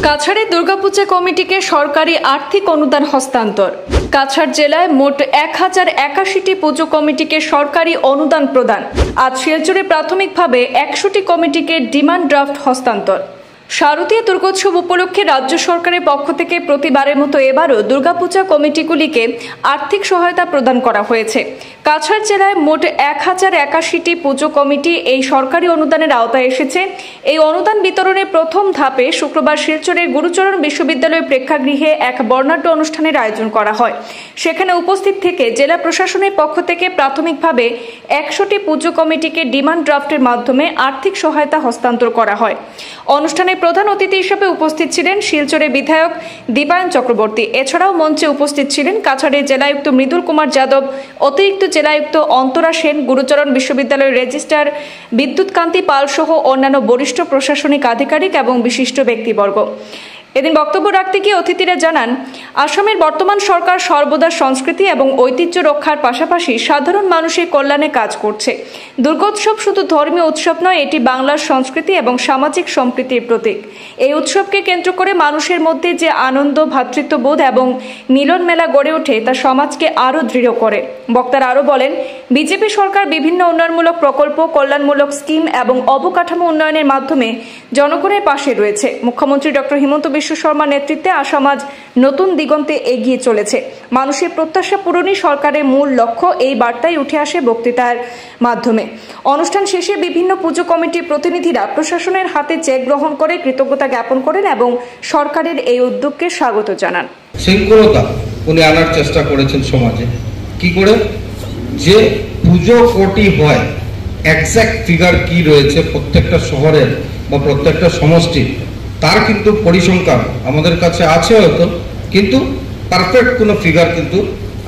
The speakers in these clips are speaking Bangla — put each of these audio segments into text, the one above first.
কাছাড়ে দুর্গাপূজা কমিটিকে সরকারি আর্থিক অনুদান হস্তান্তর। কাছাড় জেলায় মোট 1081টি পুজো কমিটিকে সরকারি অনুদান প্রদান। আজ শিলচরে প্রাথমিকভাবে 100টি কমিটিকে ডিমান্ড ড্রাফট হস্তান্তর। শারদীয় দুর্গোৎসব উপলক্ষে রাজ্য সরকারের পক্ষ থেকে প্রতিবারের মতো এবারও দুর্গাপূজা কমিটিগুলিকে আর্থিক সহায়তা প্রদান করা হয়েছে। কাছাড় জেলায় মোট 1081টি পুজো কমিটি এই সরকারি অনুদানের আওতায় এসেছে। এই অনুদান বিতরণের প্রথম ধাপে শুক্রবার শিলচরের গুরুচরণ বিশ্ববিদ্যালয়ের প্রেক্ষাগৃহে এক বর্ণাঢ্য অনুষ্ঠানের আয়োজন করা হয়। সেখানে উপস্থিত থেকে জেলা প্রশাসনের পক্ষ থেকে প্রাথমিকভাবে 100টি পুজো কমিটিকে ডিমান্ড ড্রাফটের মাধ্যমে আর্থিক সহায়তা হস্তান্তর করা হয়। অনুষ্ঠানে প্রধান অতিথি হিসেবে উপস্থিত ছিলেন শিলচরের বিধায়ক দীপায়ন চক্রবর্তী। এছাড়াও মঞ্চে উপস্থিত ছিলেন কাছাড়ের জেলায়ুক্ত মৃদুল কুমার যাদব, অতিরিক্ত জেলায়ুক্ত অন্তরা সেন, গুরুচরণ বিশ্ববিদ্যালয়ের রেজিস্ট্রার বিদ্যুৎ কান্তি পাল সহ অন্যান্য বরিষ্ঠ প্রশাসনিক আধিকারিক এবং বিশিষ্ট ব্যক্তিবর্গ। এদিন বক্তব্য রাখতে গিয়ে অতিথিরা জানান, আসামের বর্তমান সরকার সর্বদা সংস্কৃতি এবং ঐতিহ্য রক্ষার পাশাপাশি সাধারণ মানুষের কল্যাণে কাজ করছে। দুর্গোৎসব শুধু ধর্মীয় উৎসব নয়, এটি বাংলার সংস্কৃতি এবং সামাজিক সম্প্রীতির প্রতীক। এই উৎসবকে কেন্দ্র করে মানুষের মধ্যে যে আনন্দ, ভ্রাতৃত্ববোধ এবং মিলন মেলা গড়ে ওঠে তা সমাজকে আরও দৃঢ় করে। বক্তারা আরও বলেন, বিজেপি সরকার বিভিন্ন উন্নয়নমূলক প্রকল্প, কল্যাণমূলক স্কিম এবং অবকাঠামো উন্নয়নের মাধ্যমে জনগণের পাশে রয়েছে। মুখ্যমন্ত্রী ডক্টর হিমন্ত বিশ্ব শর্মার নেতৃত্বে আসাম আজ নতুন দিগন্তে এগিয়ে চলেছে। মানুষের প্রত্যাশা পূরণই সরকারের মূল লক্ষ্য, এই বার্তাই উঠে আসে বক্তৃতার মাধ্যমে। অনুষ্ঠান শেষে বিভিন্ন পুজো কমিটির প্রতিনিধিরা প্রশাসনের হাতে চেক গ্রহণ করে কৃতজ্ঞতা জ্ঞাপন করেন এবং সরকারের এই উদ্যোগকে স্বাগত জানান। শৃঙ্খলতা উনি আনার চেষ্টা করেছেন সমাজে। কি করে যে পুজো কোটি হয়, এক্সাক্ট ফিগার কি রয়েছে প্রত্যেকটা শহরের বা প্রত্যেকটা সমষ্টির, তার কিন্তু পরিসংখ্যান আমাদের কাছে আছে হয়তো, কিন্তু পারফেক্ট কোনো ফিগার কিন্তু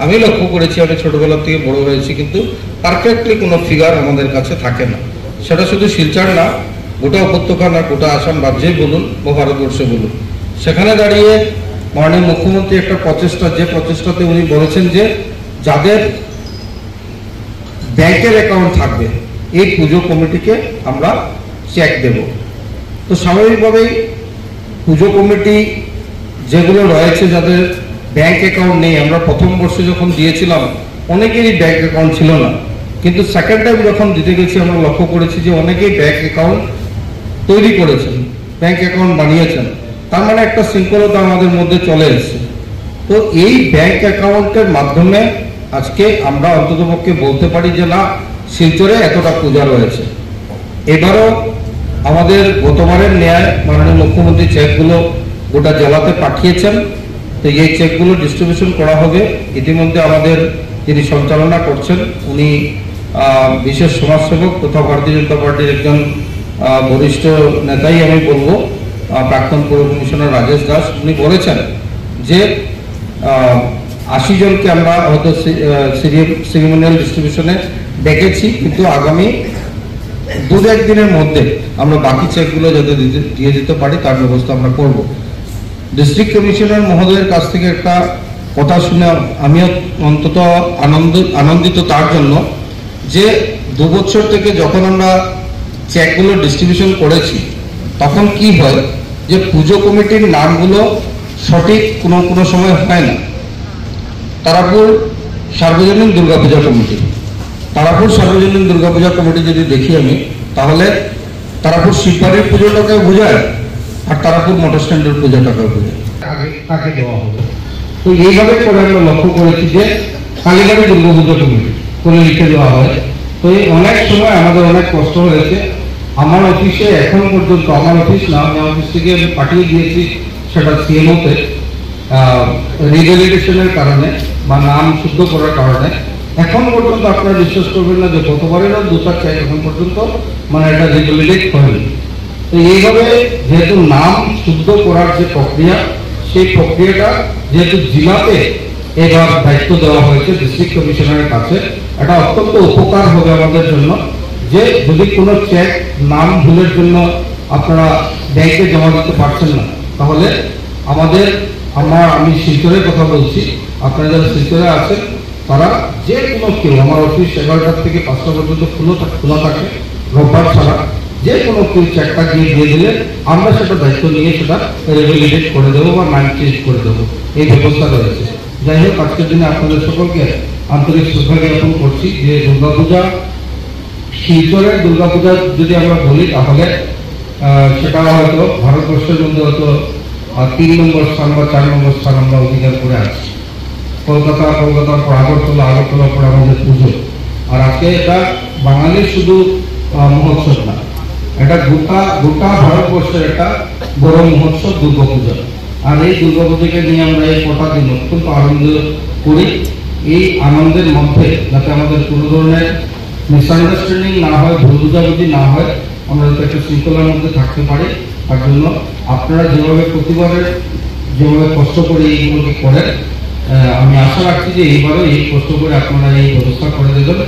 আমি লক্ষ্য করেছি, আমি ছোটবেলা থেকে বড় হয়েছি, কিন্তু পারফেক্টলি কোনো ফিগার আমাদের কাছে থাকে না। সেটা শুধু শিলচর না, গোটা উপত্যকা না, গোটা আসাম রাজ্যেই বলুন বা ভারতবর্ষে বলুন। সেখানে দাঁড়িয়ে মাননীয় মুখ্যমন্ত্রী একটা প্রচেষ্টাতে উনি বলেছেন যে যাদের ব্যাংকের অ্যাকাউন্ট থাকবে এই পুজো কমিটিকে আমরা চেক দেব। তো স্বাভাবিকভাবেই পুজো কমিটি যেগুলো রয়েছে যাদের ব্যাংক অ্যাকাউন্ট নেই, আমরা প্রথম বর্ষে যখন দিয়েছিলাম অনেকেরই ব্যাংক অ্যাকাউন্ট ছিল না, কিন্তু সেকেন্ড টাইম যখন দিতে গেছি আমরা লক্ষ্য করেছি যে অনেকেই ব্যাংক অ্যাকাউন্ট তৈরি করেছেন, ব্যাংক অ্যাকাউন্ট বানিয়েছেন। তার মানে একটা শৃঙ্খলতা আমাদের মধ্যে চলে এসেছে। তো এই ব্যাংক অ্যাকাউন্টের মাধ্যমে আজকে আমরা অন্ততপক্ষে বলতে পারি যে না, শিলচরে এতটা পূজা রয়েছে। এবারও আমাদের গতবারের ন্যায় মাননীয় মুখ্যমন্ত্রী চেকগুলো গোটা জেলাতে পাঠিয়েছেন। তো এই চেকগুলো ডিস্ট্রিবিউশন করা হবে। ইতিমধ্যে আমাদের যিনি সঞ্চালনা করছেন উনি বিশেষ সমাজসেবক তথা ভারতীয় জনতা পার্টির একজন বরিষ্ঠ নেতাই আমি বলবো, প্রাক্তন পৌর কমিশনার রাজেশ দাস। উনি বলেছেন যে 80 জনকে আমরা হয়তো সেরিমোনিয়াল ডিস্ট্রিবিউশনে ডেকেছি, কিন্তু আগামী 2-1 দিনের মধ্যে আমরা বাকি চেকগুলো যাতে দিয়ে দিতে পারি তার ব্যবস্থা আমরা করব। ডিস্ট্রিক্ট কমিশনার মহোদয়ের কাছ থেকে একটা কথা শুনে আমিও অন্তত আনন্দিত তার জন্য যে 2 বছর থেকে যখন আমরা চেকগুলো ডিস্ট্রিবিউশন করেছি তখন কি হয় যে পুজো কমিটির নামগুলো সঠিক কোনো সময় হয় না। তারাপুর সার্বজনীন দুর্গাপূজা কমিটি, তারাপুর সার্বজনীন দুর্গাপূজা কমিটি যদি দেখি আমি, তাহলে তারাপুর শিববাড়ির পুজোটাকে বোঝায় আর তারাপুর মোটর স্ট্যান্ডের পুজোটাকে বোঝায়, কাকে দেওয়া হবে। তো এইভাবে করে আমরা লক্ষ্য করেছি যে কালীবাড়ি দুর্গাপূজা কমিটি করে লিখে দেওয়া হয়। তো এই অনেক সময় আমাদের অনেক কষ্ট হয়েছে। আমার অফিসে এখন পর্যন্ত, আমার অফিস না, আমি অফিস থেকে পাঠিয়ে দিয়েছি সেটা সিএমওতে রিভ্যালিডেশনের কারণে বা নাম শুদ্ধ করার কারণে। এখন পর্যন্ত আপনারা বিশ্বাস করবেন না যে গতবারেরও 2-4 চেক এখন পর্যন্ত মানে এটা রিভ্যালিডেট হয়নি। তো এইভাবে যেহেতু নাম শুদ্ধ করার যে প্রক্রিয়া, সেই প্রক্রিয়াটা যেহেতু জেলাতে এবার দায়িত্ব দেওয়া হয়েছে ডিস্ট্রিক্ট কমিশনারের কাছে, এটা অত্যন্ত উপকার হবে আমাদের জন্য। যে যদি কোনো চেক নাম ভুলের জন্য আপনারা ব্যাংকে জমা দিতে পারছেন না, তাহলে আমি শিলচরের কথা বলছি, আপনারা যারা শিলচরে আছেন তারা যে কোনো কেউ, আমার অফিস 11টা থেকে 5টা পর্যন্ত খোলা থাকে রোববার ছাড়া। যে কোনো কেউ চেকটা দিয়ে দিলে আমরা সেটা দায়িত্ব নিয়ে সেটা রেগুলেটেড করে দেবো বা ম্যান চেঞ্জ করে দেবো, এই ব্যবস্থা রয়েছে। যাই হোক, আজকের দিনে আপনাদের সকলকে আন্তরিক শ্রদ্ধা জ্ঞাপন করছি যে দুর্গাপূজা, শিলচরের দুর্গাপূজা যদি আমরা বলি তাহলে সেটা হয়তো ভারতবর্ষের মধ্যে হয়তো 3 নম্বর স্থান বা 4 নম্বর স্থান আমরা অধিকার করে আছি। কলকাতার পর আগরতলার পর আমাদের পুজো। আর আজকে এটা বাঙালির শুধু মহোৎসব না, এটা গোটা ভারতবর্ষের একটা বড় মহোৎসব দুর্গাপূজা। আর এই দুর্গাপূজাকে নিয়ে আমরা এই কটা দিন অত্যন্ত আনন্দ করি। এই আনন্দের মধ্যে যাতে আমাদের কোনো ধরনের মিসআন্ডারস্ট্যান্ডিং না হয়, ভুল বুঝাবুঝি না হয়, আমরা যাতে একটা শৃঙ্খলার মধ্যে থাকতে পারি, তার জন্য আপনারা যেভাবে প্রতিবারের যেভাবে কষ্ট করে এইগুলোকে করেন, আমি আশা রাখছি যে এইবারও এই কষ্ট করে আপনারা এই ব্যবস্থা করে দেবেন।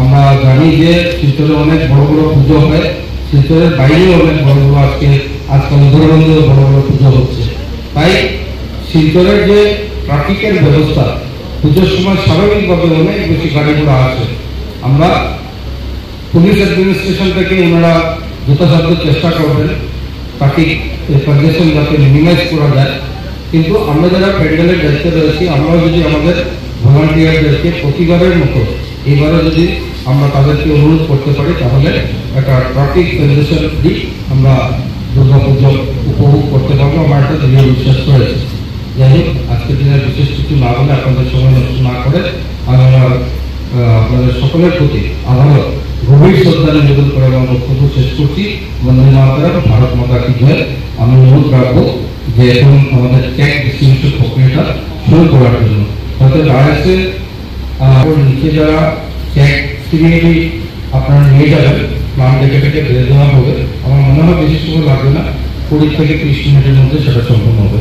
আমরা জানি যে শিলচরে অনেক বড় বড় পুজো হয়, শিলচরের বাইরেও অনেক বড় বড় আজকাল উদাহরণেও বড় বড় পুজো হচ্ছে। তাই শিলচরের যে ট্রাফিকের ব্যবস্থা, পুজোর সময় স্বাভাবিকভাবে অনেক বেশি গাড়ি ঘোড়া আছে। আমরা পুলিশ অ্যাডমিনিস্ট্রেশন থেকে ওনারা যথাসাধ্য চেষ্টা করবেন ট্রাফিক কনজেশন যাতে মিনিমাইজ করা যায়। কিন্তু আমরা যারা ফেডারেলের দায়িত্বে রয়েছি, আমরাও যদি আমাদের ভলান্টিয়ারদেরকে প্রতিবারের মতো এইবারও যদি আমরা তাদেরকে অনুরোধ করতে পারি, তাহলে একটা ট্রাফিক কনজেশন দিক আমরা দুর্গাপুজো উপভোগ করতে পারবো। আমার একটা দৃঢ় বিশ্বাস রয়েছে। যাই হোক, আজকের দিনে বিশেষ কিছু না বলে, আপনাদের সময় নষ্ট না করে আমি আমার আপনাদের সকলের প্রতি আবারও গভীর শ্রদ্ধা নিবেদন করে আমার বক্তব্য শেষ করছি। বন্দে মাতরম, ভারত মাতা কি জয়। আমি অনুরোধ রাখবো যে এখন আমাদের চেক ডিস্ট্রিবিউশন প্রক্রিয়াটা শুরু করার জন্য হয়তো দাঁড়াচ্ছে নিচে যারা চেক সিগনেচারি আপনারা নিয়ে যাবেন, নাম ডেকে বেড়ে দেওয়া হবে। আমার মনে হয় বেশি সময় লাগবে না, 20 থেকে 30 মিনিটের মধ্যে সেটা সম্পন্ন হবে।